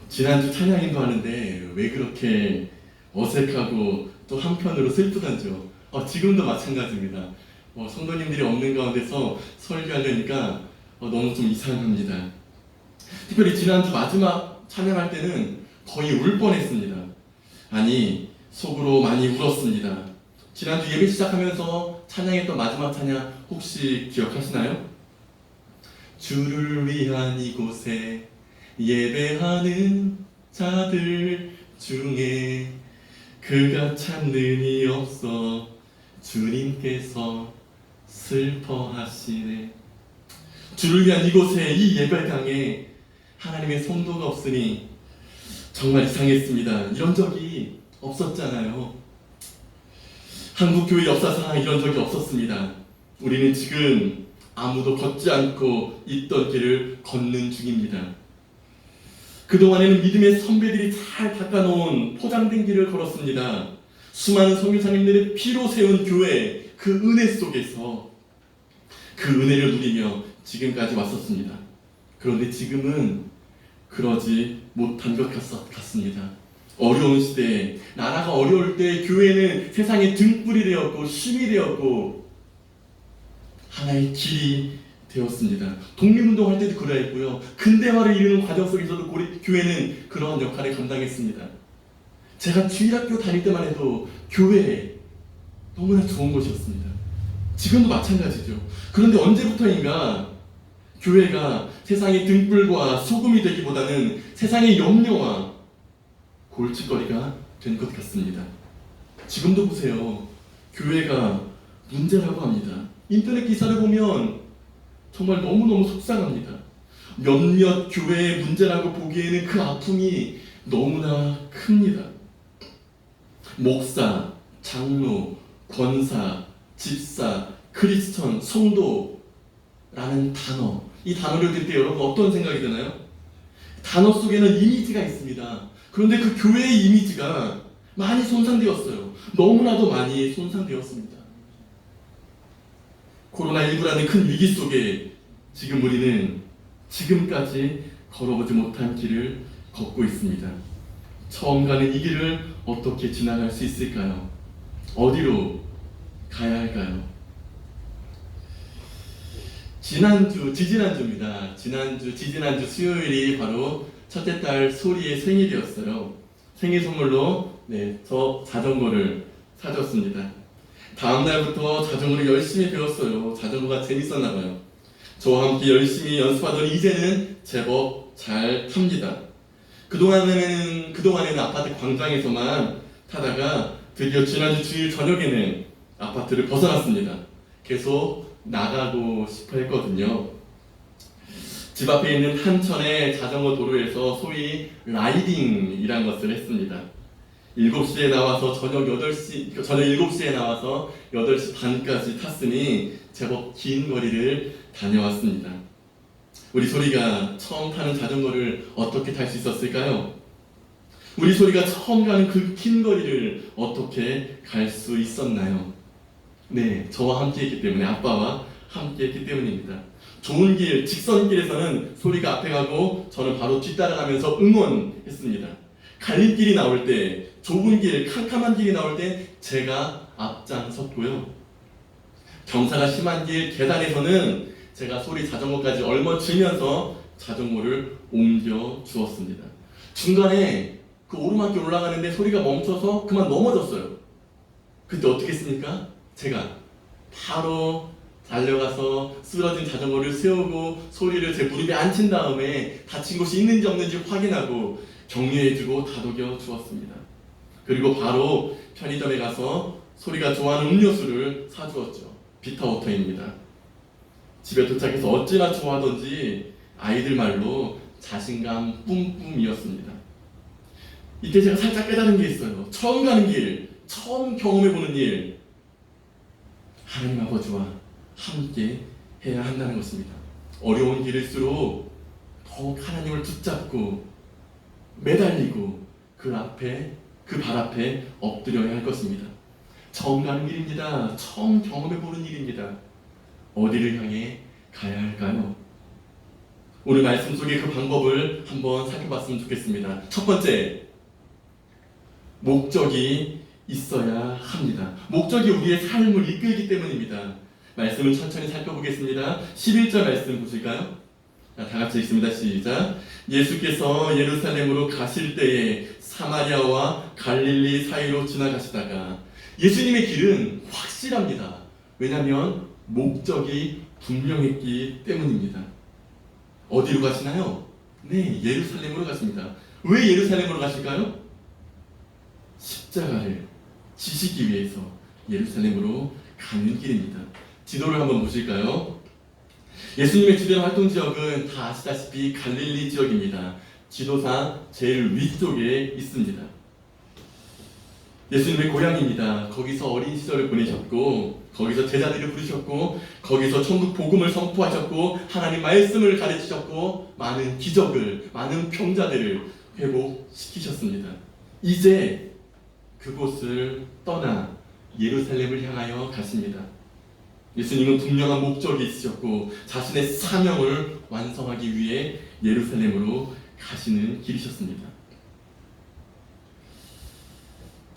지난주 찬양인도 하는데 왜 그렇게 어색하고 또 한편으로 슬프단죠. 지금도 마찬가지입니다. 성도님들이 없는 가운데서 설교하려니까 너무 좀 이상합니다. 특별히 지난주 마지막 찬양할 때는 거의 울 뻔했습니다. 아니, 속으로 많이 울었습니다. 지난주 예배 시작하면서 찬양했던 마지막 찬양 혹시 기억하시나요? 주를 위한 이곳에 예배하는 자들 중에 그가 찾는 이 없어 주님께서 슬퍼하시네. 주를 위한 이곳에 이 예배당에 하나님의 성도가 없으니 정말 이상했습니다. 이런 적이 없었잖아요. 한국 교회 역사상 이런 적이 없었습니다. 우리는 지금 아무도 걷지 않고 있던 길을 걷는 중입니다. 그동안에는 믿음의 선배들이 잘 닦아놓은 포장된 길을 걸었습니다. 수많은 선교사님들의 피로 세운 교회, 그 은혜 속에서 그 은혜를 누리며 지금까지 왔었습니다. 그런데 지금은 그러지 못한 것 같습니다. 어려운 시대에, 나라가 어려울 때 교회는 세상의 등불이 되었고 힘이 되었고 하나의 길이 되었습니다. 독립운동할 때도 그러했고요. 근대화를 이루는 과정 속에서도 교회는 그러한 역할을 감당했습니다. 제가 주일학교 다닐 때만 해도 교회 너무나 좋은 곳이었습니다. 지금도 마찬가지죠. 그런데 언제부터인가 교회가 세상의 등불과 소금이 되기보다는 세상의 염려와 골칫거리가 된 것 같습니다. 지금도 보세요. 교회가 문제라고 합니다. 인터넷 기사를 보면 정말 너무너무 속상합니다. 몇몇 교회의 문제라고 보기에는 그 아픔이 너무나 큽니다. 목사, 장로, 권사, 집사, 크리스천, 성도라는 단어, 이 단어를 들을 때 여러분 어떤 생각이 드나요? 단어 속에는 이미지가 있습니다. 그런데 그 교회의 이미지가 많이 손상되었어요. 너무나도 많이 손상되었습니다. 코로나19라는 큰 위기 속에 지금 우리는 지금까지 걸어보지 못한 길을 걷고 있습니다. 처음 가는 이 길을 어떻게 지나갈 수 있을까요? 어디로 가야 할까요? 지지난주입니다. 지지난주 수요일이 바로 첫째 딸 소리의 생일이었어요. 생일 선물로 저 자전거를 사줬습니다. 다음 날부터 자전거를 열심히 배웠어요. 자전거가 재밌었나봐요. 저와 함께 열심히 연습하더니 이제는 제법 잘 탑니다. 그동안에는 아파트 광장에서만 타다가 드디어 지난주 주일 저녁에는 아파트를 벗어났습니다. 계속 나가고 싶어 했거든요. 집 앞에 있는 한천의 자전거 도로에서 소위 라이딩이란 것을 했습니다. 7시에 나와서 저녁 7시에 나와서 8시 반까지 탔으니 제법 긴 거리를 다녀왔습니다. 우리 소리가 처음 타는 자전거를 어떻게 탈 수 있었을까요? 우리 소리가 처음 가는 그 긴 거리를 어떻게 갈 수 있었나요? 네, 저와 함께 했기 때문에, 아빠와 함께 했기 때문입니다. 좋은 길, 직선길에서는 소리가 앞에 가고 저는 바로 뒤따라가면서 응원했습니다. 갈림길이 나올 때, 좁은 길, 캄캄한 길이 나올 때 제가 앞장섰고요. 경사가 심한 길, 계단에서는 제가 소리 자전거까지 얼머쥐면서 자전거를 옮겨 주었습니다. 중간에 그 오르막길 올라가는데 소리가 멈춰서 그만 넘어졌어요. 그때 어떻게 했습니까? 제가 바로 달려가서 쓰러진 자전거를 세우고 소리를 제 무릎에 앉힌 다음에 다친 곳이 있는지 없는지 확인하고 격려해주고 다독여 주었습니다. 그리고 바로 편의점에 가서 소리가 좋아하는 음료수를 사주었죠. 비타워터입니다. 집에 도착해서 어찌나 좋아하던지 아이들 말로 자신감 뿜뿜이었습니다. 이때 제가 살짝 깨달은 게 있어요. 처음 가는 길, 처음 경험해보는 일, 하나님 아버지와 함께 해야 한다는 것입니다. 어려운 길일수록 더욱 하나님을 붙잡고 매달리고 그 발 앞에 엎드려야 할 것입니다. 처음 가는 길입니다. 처음 경험해보는 일입니다. 어디를 향해 가야 할까요? 오늘 말씀 속에 그 방법을 한번 살펴봤으면 좋겠습니다. 첫 번째, 목적이 있어야 합니다. 목적이 우리의 삶을 이끌기 때문입니다. 말씀을 천천히 살펴보겠습니다. 11절 말씀 보실까요? 다 같이 읽습니다. 시작. 예수께서 예루살렘으로 가실 때에 사마리아와 갈릴리 사이로 지나가시다가, 예수님의 길은 확실합니다. 왜냐하면 목적이 분명했기 때문입니다. 어디로 가시나요? 네, 예루살렘으로 가십니다. 왜 예루살렘으로 가실까요? 십자가를 지시기 위해서 예루살렘으로 가는 길입니다. 지도를 한번 보실까요? 예수님의 주된 활동 지역은 다 아시다시피 갈릴리 지역입니다. 지도상 제일 위쪽에 있습니다. 예수님의 고향입니다. 거기서 어린 시절을 보내셨고, 거기서 제자들을 부르셨고, 거기서 천국 복음을 선포하셨고, 하나님 말씀을 가르치셨고, 많은 기적을, 많은 병자들을 회복시키셨습니다. 이제 그곳을 떠나 예루살렘을 향하여 가십니다. 예수님은 분명한 목적이 있으셨고 자신의 사명을 완성하기 위해 예루살렘으로 가시는 길이셨습니다.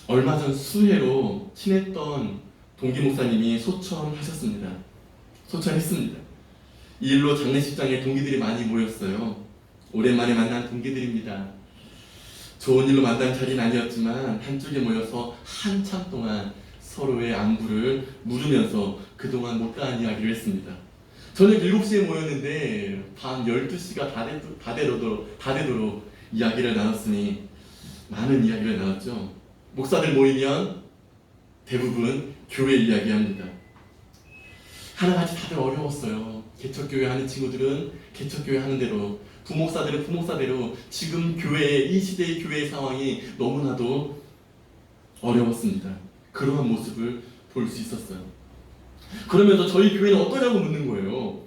얼마 전 수해로 친했던 동기 목사님이 소천하셨습니다. 소천했습니다. 이 일로 장례식장에 동기들이 많이 모였어요. 오랜만에 만난 동기들입니다. 좋은 일로 만난 자리는 아니었지만 한쪽에 모여서 한참 동안 서로의 안부를 물으면서 그동안 못다한 이야기를 했습니다. 저녁 7시에 모였는데 밤 12시가 다 되도록 이야기를 나눴으니 많은 이야기를 나눴죠. 목사들 모이면 대부분 교회 이야기합니다. 하나같이 다들 어려웠어요. 개척교회 하는 친구들은 개척교회 하는 대로, 부목사들은 부목사대로 지금 이 시대의 교회의 상황이 너무나도 어려웠습니다. 그러한 모습을 볼 수 있었어요. 그러면서 저희 교회는 어떠냐고 묻는 거예요.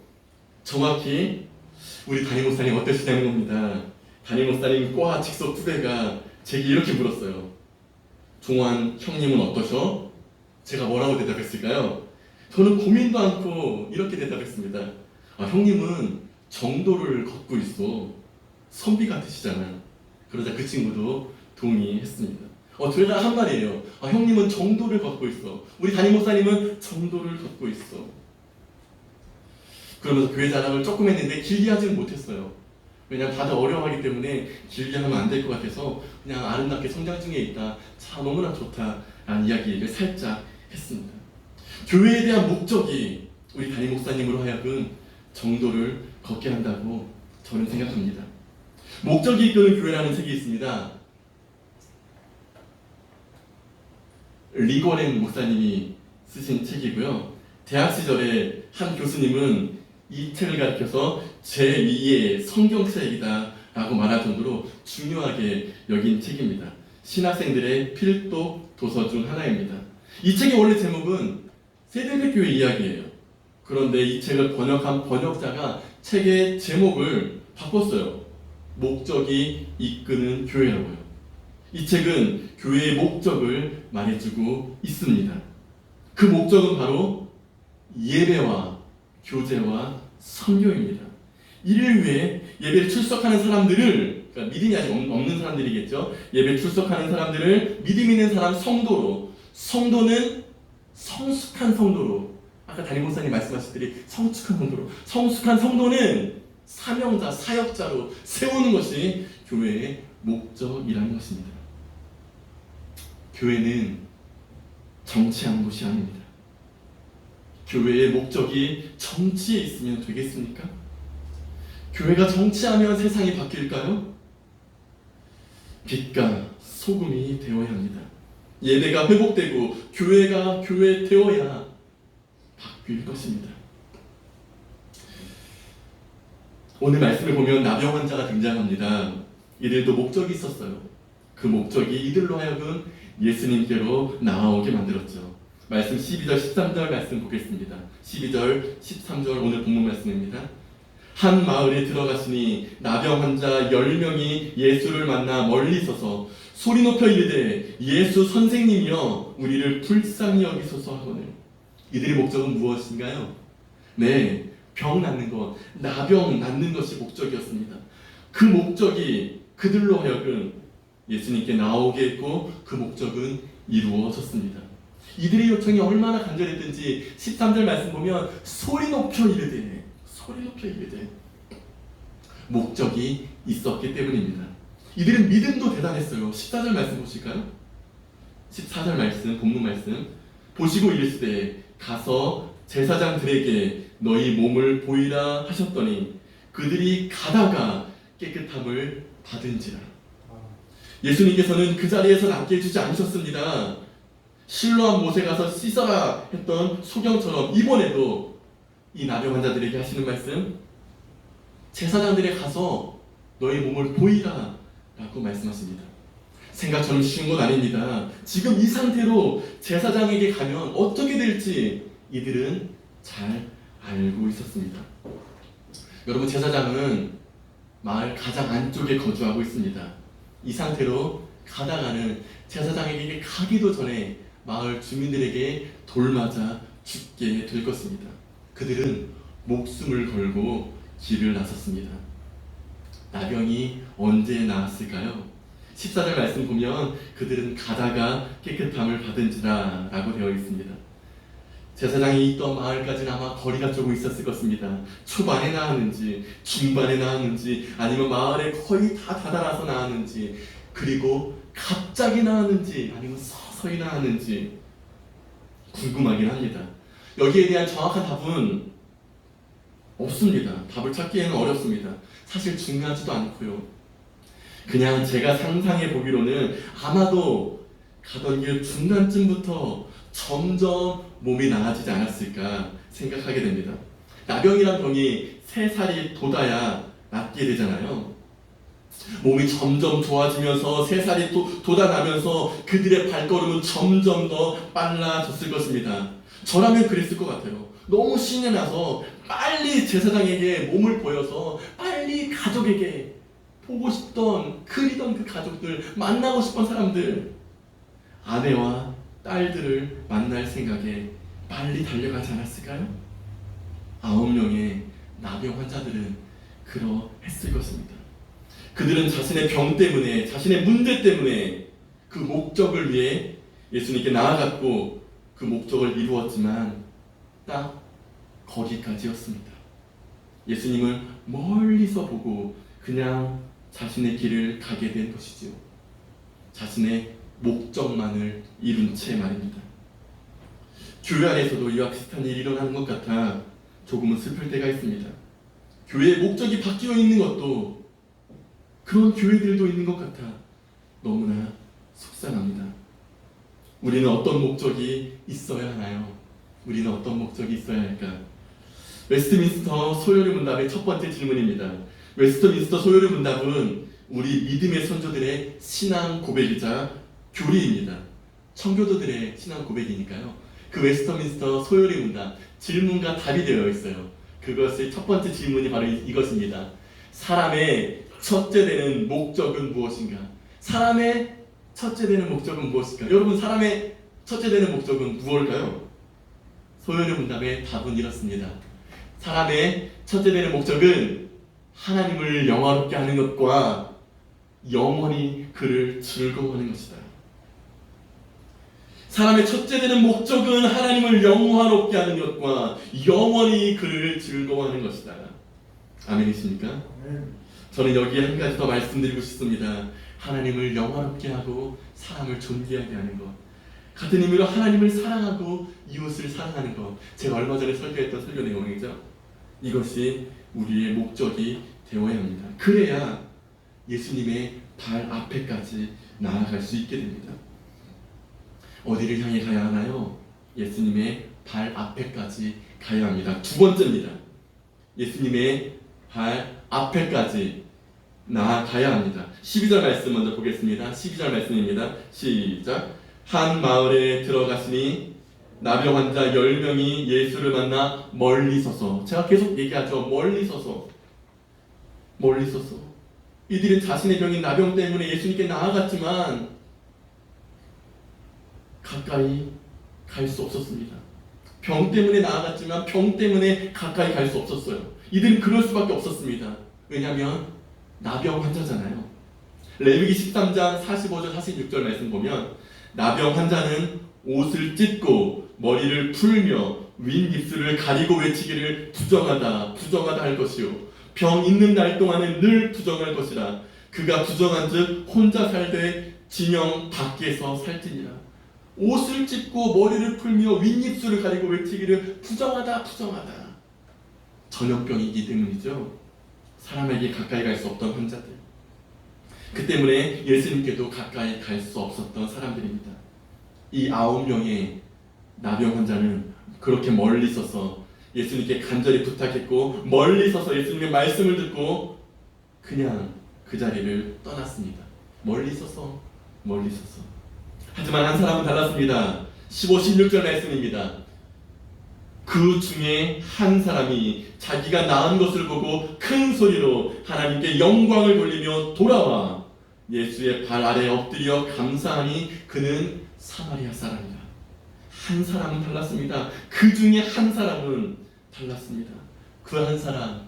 정확히 우리 담임 목사님 어떠시냐는 겁니다. 담임 목사님 과 직속 후배가 제게 이렇게 물었어요. 종환 형님은 어떠셔? 제가 뭐라고 대답했을까요? 저는 고민도 않고 이렇게 대답했습니다. 형님은 정도를 걷고 있어. 선비 같으시잖아. 그러자 그 친구도 동의했습니다. 둘 다 한 말이에요. 형님은 정도를 걷고 있어. 우리 담임 목사님은 정도를 걷고 있어. 그러면서 교회 자랑을 조금 했는데 길게 하지는 못했어요. 왜냐하면 다들 어려워하기 때문에 길게 하면 안 될 것 같아서 그냥 아름답게 성장 중에 있다. 참 너무나 좋다. 라는 이야기를 살짝 했습니다. 교회에 대한 목적이 우리 담임 목사님으로 하여금 정도를 걷게 한다고 저는 생각합니다. 목적이 이끄는 교회라는 책이 있습니다. 리고렌 목사님이 쓰신 책이고요. 대학 시절에 한 교수님은 이 책을 가르쳐서 제2의 성경책이다 라고 말할 정도로 중요하게 여긴 책입니다. 신학생들의 필독 도서 중 하나입니다. 이 책의 원래 제목은 세대교회 이야기예요. 그런데 이 책을 번역한 번역자가 책의 제목을 바꿨어요. 목적이 이끄는 교회라고요. 이 책은 교회의 목적을 말해주고 있습니다. 그 목적은 바로 예배와 교제와 선교입니다. 이를 위해 예배에 출석하는 사람들을, 그러니까 믿음이 아직 없는 사람들이겠죠. 예배에 출석하는 사람들을 믿음 있는 사람 성도로, 성도는 성숙한 성도로, 아까 담임 목사님 말씀하셨듯이 성숙한 성도는 사명자, 사역자로 세우는 것이 교회의 목적이라는 것입니다. 교회는 정치하는 곳이 아닙니다. 교회의 목적이 정치에 있으면 되겠습니까? 교회가 정치하면 세상이 바뀔까요? 빛과 소금이 되어야 합니다. 예배가 회복되고 교회가 교회 되어야 바뀔 것입니다. 오늘 말씀을 보면 나병 환자가 등장합니다. 이들도 목적이 있었어요. 그 목적이 이들로 하여금 예수님께로 나아오게 만들었죠. 말씀 12절 13절 말씀 보겠습니다. 12절 13절 오늘 본문 말씀입니다. 한 마을에 들어가시니 나병 환자 10명이 예수를 만나 멀리 서서 소리 높여 이르되 예수 선생님이여 우리를 불쌍히 여기소서 하거늘. 이들의 목적은 무엇인가요? 네, 병 낫는 것, 나병 낫는 것이 목적이었습니다. 그 목적이 그들로 하여금 예수님께 나오게 했고 그 목적은 이루어졌습니다. 이들의 요청이 얼마나 간절했든지 13절 말씀 보면 소리 높여 이르되 목적이 있었기 때문입니다. 이들은 믿음도 대단했어요. 14절 말씀 보실까요? 14절 말씀, 본문 말씀 보시고 이르시되 가서 제사장들에게 너희 몸을 보이라 하셨더니 그들이 가다가 깨끗함을 받은지라. 예수님께서는 그 자리에서 낫게 해주지 않으셨습니다. 실로암 못에 가서 씻어라 했던 소경처럼 이번에도 이 나병 환자들에게 하시는 말씀, 제사장들에 가서 너희 몸을 보이라 라고 말씀하십니다. 생각처럼 쉬운 건 아닙니다. 지금 이 상태로 제사장에게 가면 어떻게 될지 이들은 잘 알고 있었습니다. 여러분, 제사장은 마을 가장 안쪽에 거주하고 있습니다. 이 상태로 가다가는 제사장에게 가기도 전에 마을 주민들에게 돌맞아 죽게 될 것입니다. 그들은 목숨을 걸고 길을 나섰습니다. 나병이 언제 나았을까요? 14절 말씀 보면 그들은 가다가 깨끗함을 받은지라 라고 되어 있습니다. 제사장이 있던 마을까지는 아마 거리가 조금 있었을 것입니다. 초반에 나았는지 중반에 나았는지 아니면 마을에 거의 다 다다라서 나았는지, 그리고 갑자기 나았는지 아니면 서서히 나았는지 궁금하긴 합니다. 여기에 대한 정확한 답은 없습니다. 답을 찾기에는 어렵습니다. 사실 중요하지도 않고요. 그냥 제가 상상해 보기로는 아마도 가던 길 중간쯤부터 점점 몸이 나아지지 않았을까 생각하게 됩니다. 나병이란 병이 3살이 돋아야 낫게 되잖아요. 몸이 점점 좋아지면서 3살이 돋아나면서 그들의 발걸음은 점점 더 빨라졌을 것입니다. 저라면 그랬을 것 같아요. 너무 신이 나서 빨리 제사장에게 몸을 보여서 빨리 가족에게, 보고 싶던, 그리던 그 가족들, 만나고 싶은 사람들, 아내와 딸들을 만날 생각에 빨리 달려가지 않았을까요? 9명의 나병 환자들은 그러했을 것입니다. 그들은 자신의 병 때문에, 자신의 문제 때문에 그 목적을 위해 예수님께 나아갔고 그 목적을 이루었지만 딱 거기까지였습니다. 예수님을 멀리서 보고 그냥 자신의 길을 가게 된 것이지요. 자신의 목적만을 이룬 채 말입니다. 교회 안에서도 이와 비슷한 일이 일어나는 것 같아 조금은 슬플 때가 있습니다. 교회의 목적이 바뀌어 있는 것도, 그런 교회들도 있는 것 같아 너무나 속상합니다. 우리는 어떤 목적이 있어야 하나요? 우리는 어떤 목적이 있어야 할까? 웨스트민스터 소요리 문답의 첫 번째 질문입니다. 웨스트민스터 소요리 문답은 우리 믿음의 선조들의 신앙 고백이자 교리입니다. 청교도들의 신앙 고백이니까요. 그 웨스트민스터 소요리 문답, 질문과 답이 되어 있어요. 그것의 첫 번째 질문이 바로 이것입니다. 사람의 첫째 되는 목적은 무엇인가? 사람의 첫째 되는 목적은 무엇일까? 여러분, 사람의 첫째 되는 목적은 무엇일까요? 소요리 문답의 답은 이렇습니다. 사람의 첫째 되는 목적은 하나님을 영화롭게 하는 것과 영원히 그를 즐거워하는 것이다. 사람의 첫째 되는 목적은 하나님을 영화롭게 하는 것과 영원히 그를 즐거워하는 것이다. 아멘이십니까? 저는 여기에 한 가지 더 말씀드리고 싶습니다. 하나님을 영화롭게 하고 사람을 존귀하게 하는 것, 같은 의미로 하나님을 사랑하고 이웃을 사랑하는 것, 제가 얼마 전에 설교했던 설교 내용이죠. 이것이 우리의 목적이 되어야 합니다. 그래야 예수님의 발 앞에까지 나아갈 수 있게 됩니다. 어디를 향해 가야 하나요? 예수님의 발 앞에까지 가야 합니다. 두 번째입니다. 예수님의 발 앞에까지 나아가야 합니다. 12절 말씀 먼저 보겠습니다. 12절 말씀입니다. 시작. 한 마을에 들어가시니 나병 환자 10명이 예수를 만나 멀리 서서, 제가 계속 얘기하죠. 멀리 서서. 이들은 자신의 병인 나병 때문에 예수님께 나아갔지만 가까이 갈 수 없었습니다. 병 때문에 나아갔지만 병 때문에 가까이 갈 수 없었어요. 이들은 그럴 수밖에 없었습니다. 왜냐하면 나병 환자잖아요. 레위기 13장 45절 46절 말씀 보면 나병 환자는 옷을 찢고 머리를 풀며 윗입술을 가리고 외치기를 부정하다 부정하다 할 것이요 병 있는 날 동안은 늘 부정할 것이라. 그가 부정한즉 혼자 살되 진영 밖에서 살지니라. 옷을 찢고 머리를 풀며 윗입술을 가리고 외치기를 부정하다 부정하다. 전염병이기 때문이죠. 사람에게 가까이 갈 수 없던 환자들. 그 때문에 예수님께도 가까이 갈 수 없었던 사람들입니다. 이 9명의 나병 환자는 그렇게 멀리 서서 예수님께 간절히 부탁했고 멀리 서서 예수님의 말씀을 듣고 그냥 그 자리를 떠났습니다. 멀리 서서. 하지만 한 사람은 달랐습니다. 15, 16절 말씀입니다. 그 중에 한 사람이 자기가 나은 것을 보고 큰 소리로 하나님께 영광을 돌리며 돌아와 예수의 발 아래 엎드려 감사하니 그는 사마리아 사람이라. 한 사람은 달랐습니다. 그 중에 한 사람은 달랐습니다. 그 한 사람,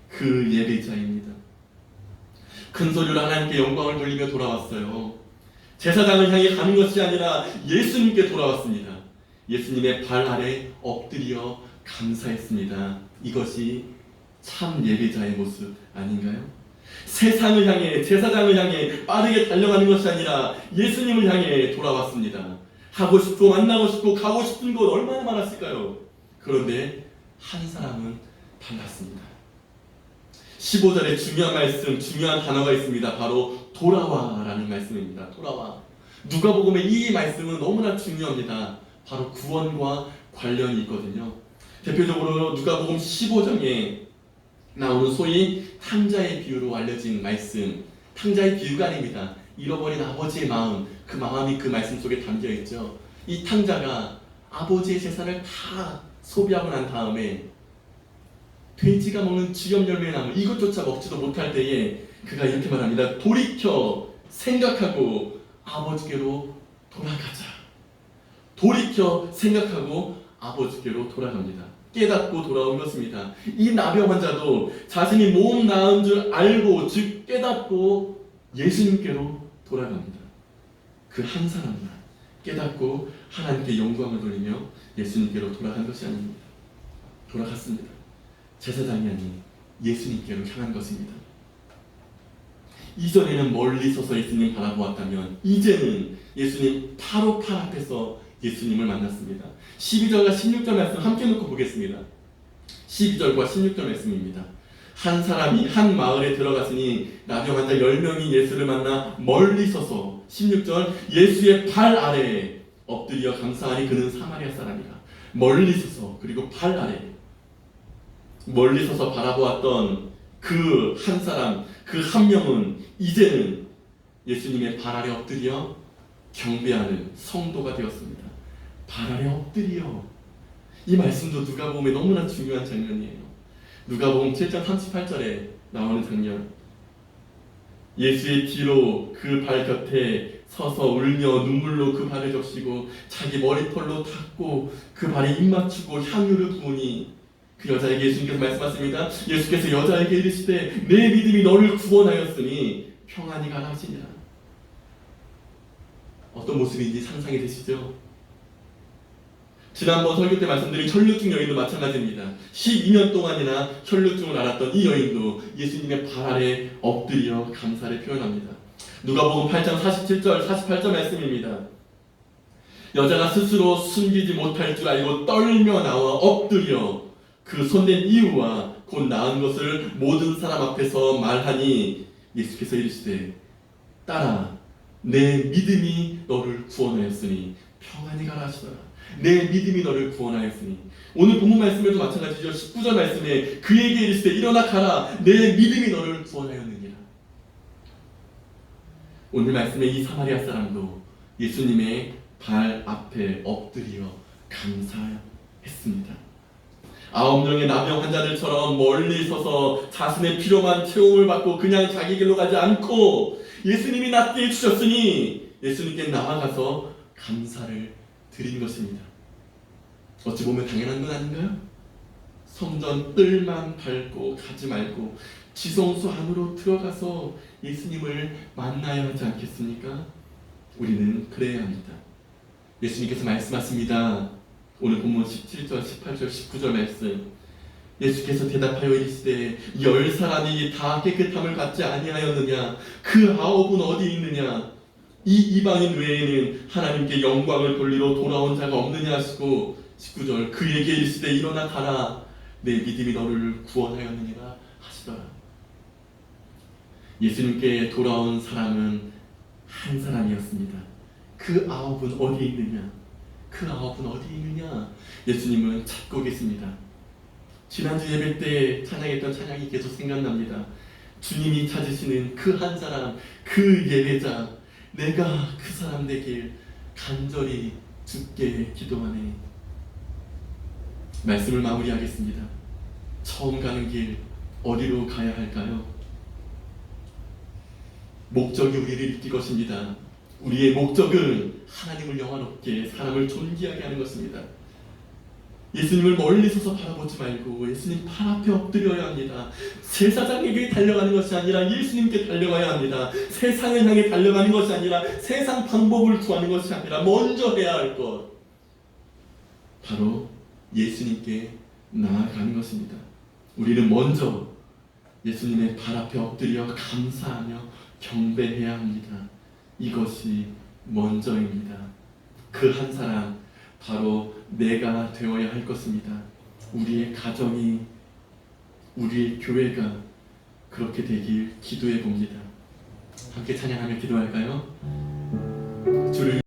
그 예배자입니다. 큰 소리로 하나님께 영광을 돌리며 돌아왔어요. 제사장을 향해 가는 것이 아니라 예수님께 돌아왔습니다. 예수님의 발 아래 엎드려 감사했습니다. 이것이 참 예배자의 모습 아닌가요? 세상을 향해, 제사장을 향해 빠르게 달려가는 것이 아니라 예수님을 향해 돌아왔습니다. 하고 싶고 만나고 싶고 가고 싶은 곳 얼마나 많았을까요? 그런데 한 사람은 달랐습니다. 15절에 중요한 말씀, 중요한 단어가 있습니다. 바로 돌아와라는 말씀입니다. 돌아와. 누가복음의 이 말씀은 너무나 중요합니다. 바로 구원과 관련이 있거든요. 대표적으로 누가복음 15장에 나오는 소위 탕자의 비유로 알려진 말씀. 탕자의 비유가 아닙니다. 잃어버린 아버지의 마음, 그 마음이 그 말씀 속에 담겨 있죠. 이 탕자가 아버지의 재산을 다 소비하고 난 다음에 돼지가 먹는 지엽 열매 나무 이것조차 먹지도 못할 때에 그가 이렇게 말합니다. 돌이켜 생각하고 아버지께로 돌아가자. 돌이켜 생각하고 아버지께로 돌아갑니다. 깨닫고 돌아온 것입니다. 이 나병 환자도 자신이 몸 나은 줄 알고 즉 깨닫고 예수님께로 돌아갑니다. 그 한 사람만 깨닫고 하나님께 영광을 돌리며 예수님께로 돌아간 것이 아닙니다. 돌아갔습니다. 제사장이 아닌 예수님께로 향한 것입니다. 이전에는 멀리 서서 예수님 바라보았다면 이제는 예수님 바로 팔 앞에서 예수님을 만났습니다. 12절과 16절 말씀 함께 놓고 보겠습니다. 12절과 16절 말씀입니다. 한 사람이 한 마을에 들어갔으니 나병 환자 10명이 예수를 만나 멀리 서서 16절 예수의 발 아래에 엎드려 감사하니 그는 사마리아 사람이라. 멀리 서서 그리고 발 아래 멀리 서서 바라보았던 그 한 사람, 그 한 명은 이제는 예수님의 발 아래 엎드려 경배하는 성도가 되었습니다. 발 아래 엎드려. 이 말씀도 누가복음에 너무나 중요한 장면이에요. 누가복음 7장 38절에 나오는 장면. 예수의 뒤로 그 발 곁에 서서 울며 눈물로 그 발을 적시고 자기 머리털로 닦고 그 발에 입 맞추고 향유를 부으니 그 여자에게 예수님께서 말씀하십니다. 예수께서 여자에게 이르시되 내 믿음이 너를 구원하였으니 평안히 가라 하시니라. 어떤 모습인지 상상이 되시죠? 지난번 설교 때 말씀드린 혈루증 여인도 마찬가지입니다. 12년 동안이나 혈루증을 앓았던 이 여인도 예수님의 발 아래 엎드려 감사를 표현합니다. 누가복음 8장 47절 48절 말씀입니다. 여자가 스스로 숨기지 못할 줄 알고 떨며 나와 엎드려 그 손댄 이유와 곧 나은 것을 모든 사람 앞에서 말하니 예수께서 이르시되 딸아 내 믿음이 너를 구원하였으니 평안히 가라 하시더라. 내 믿음이 너를 구원하였으니. 오늘 본문 말씀에도 마찬가지죠. 19절 말씀에 그에게 이르시되 일어나 가라 내 믿음이 너를 구원하였느니라. 오늘 말씀에 이 사마리아 사람도 예수님의 발 앞에 엎드려 감사했습니다. 9명의 나병 환자들처럼 멀리 서서 자신의 필요만 채움을 받고 그냥 자기 길로 가지 않고 예수님이 낫게 해주셨으니 예수님께 나아가서 감사를 드린 것입니다. 어찌 보면 당연한 건 아닌가요? 성전 뜰만 밟고 가지 말고 지성소 안으로 들어가서 예수님을 만나야 하지 않겠습니까? 우리는 그래야 합니다. 예수님께서 말씀하십니다. 오늘 본문 17절, 18절, 19절 말씀. 예수께서 대답하여 이르시되 10사람이 다 깨끗함을 받지 아니하였느냐? 그 9은 어디 있느냐? 이 이방인 외에는 하나님께 영광을 돌리러 돌아온 자가 없느냐 하시고 19절 그에게 이르시되 일어나 가라 내 믿음이 너를 구원하였느니라 하시더라. 예수님께 돌아온 사람은 한 사람이었습니다. 그 9은 어디 있느냐? 그 9은 어디 있느냐? 예수님은 찾고 계십니다. 지난주 예배 때 찬양했던 찬양이 계속 생각납니다. 주님이 찾으시는 그 한 사람, 그 예배자, 내가 그 사람 되길 간절히 주께 기도하네. 말씀을 마무리하겠습니다. 처음 가는 길 어디로 가야 할까요? 목적이 우리를 이끌 것입니다. 우리의 목적은 하나님을 영화롭게 사람을 존귀하게 하는 것입니다. 예수님을 멀리 서서 바라보지 말고 예수님 팔 앞에 엎드려야 합니다. 제사장에게 달려가는 것이 아니라 예수님께 달려가야 합니다. 세상을 향해 달려가는 것이 아니라 세상 방법을 구하는 것이 아니라 먼저 해야 할 것, 바로 예수님께 나아가는 것입니다. 우리는 먼저 예수님의 발 앞에 엎드려 감사하며 경배해야 합니다. 이것이 먼저입니다. 그 한 사람 바로 내가 되어야 할 것입니다. 우리의 가정이, 우리의 교회가 그렇게 되길 기도해 봅니다. 함께 찬양하며 기도할까요? 주를